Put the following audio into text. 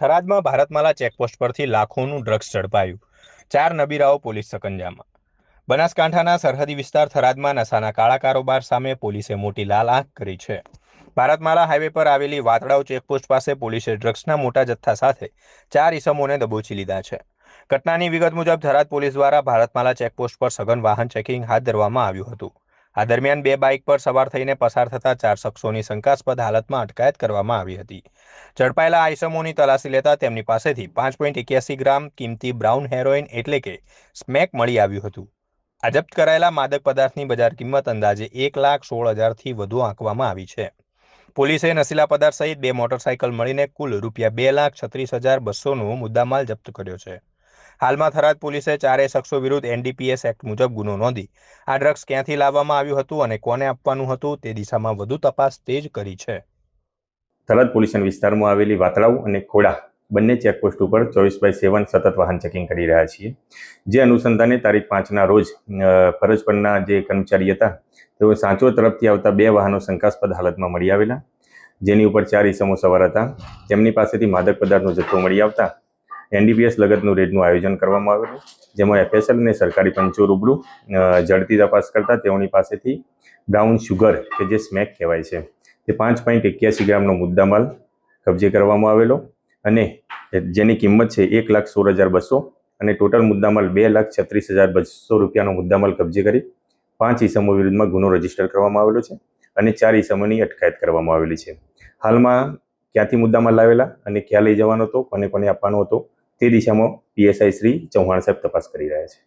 થરાદમાં Bharatmala checkpost પરથી લાખોનું drugs ઝડપાયું। 4 નબીરાઓ police સકંજામાં। બનાસકાંઠાના સરહદી વિસ્તાર થરાદમાં નશાના કાળા કારોબાર સામે પોલીસે મોટી લાલ આંખ કરી છે। ભારતમાલા હાઈવે પર આવેલી વાતડાવ ચેકપોસ્ટ પાસે પોલીસે ડ્રગ્સના મોટા જથ્થા સાથે 4 ઇસમોને દબોચી લીધા છે। ઘટનાની વિગત મુજબ થરાદ પોલીસ દ્વારા ભારતમાલા ચેકપોસ્ટ પર સઘન વાહન ચેકિંગ હાથ ધરવામાં આવ્યું હતું। આ દરમિયાન 2 બાઇક પર સવાર થઈને પસાર થતા 4 શખ્સોની શંકાસ્પદ હાલતમાં અટકાયત કરવામાં આવી હતી। ઝડપાયેલા આઈસમોની તલાશી લેતા તેમની પાસેથી 5.81 ગ્રામ કિંમતી બ્રાઉન હેરોઇન એટલે કે સ્મેક મળી આવ્યું હતું। આ જપ્ત કરાયેલા માદક પદાર્થની બજાર કિંમત અંદાજે 1,16,000થી વધુ આંકવામાં આવી છે। પોલીસે નશીલા પદાર્થ સહિત 2 મોટરસાયકલ મળીને કુલ ₹2,36,200નો મુદ્દામાલ જપ્ત કર્યો છે। હાલમાં થરાદ પોલીસે 4 શખ્સો વિરુદ્ધ NDPS એક્ટ મુજબ ગુનો નોંધી આ ડ્રગ્સ ક્યાંથી લાવવામાં આવ્યું હતું અને કોને આપવાનું હતું તે દિશામાં વધુ તપાસ તેજ કરી છે। થરાદ પોલીસ વિસ્તારમાં આવેલી વાતળાવ અને ખોડા બંને ચેકપોસ્ટ ઉપર 24/7 સતત વાહન ચેકિંગ કરી રહ્યા છીએ। જે અનુસંધાને તારીખ 5ના રોજ ફરજ પરના જે કર્મચારી હતા તેઓ સાંચો તરફથી આવતા 2 વાહનો શંકાસ્પદ હાલતમાં મળી આવેલા, જેની ઉપર 4 ઇસમો સવાર હતા। તેમની પાસેથી માદક પદાર્થનો જથ્થો મળી આવતા NDPS લગતનું રેડનું આયોજન કરવામાં આવેલું, જેમાં FSL અને સરકારી પંચો રૂબરૂ ઝડપી તપાસ કરતા તેઓની પાસેથી બ્રાઉન શુગર કે જે સ્મેક કહેવાય છે તે 5.81 ગ્રામનો મુદ્દામાલ કબજે કરવામાં આવેલો અને જેની કિંમત છે 1,16,200 અને ટોટલ મુદ્દામાલ ₹2,36,200નો મુદ્દામાલ કબજે કરી 5 ઇસમો વિરુદ્ધમાં ગુનો રજીસ્ટર કરવામાં આવેલો છે અને 4 ઇસમોની અટકાયત કરવામાં આવેલી છે। હાલમાં ક્યાંથી મુદ્દામાલ લાવેલા અને ક્યાં લઈ જવાનો હતો, કોને કોને આપવાનો હતો તે દિશામાં PSI શ્રી ચૌહાણ સાહેબ તપાસ કરી રહ્યા છે।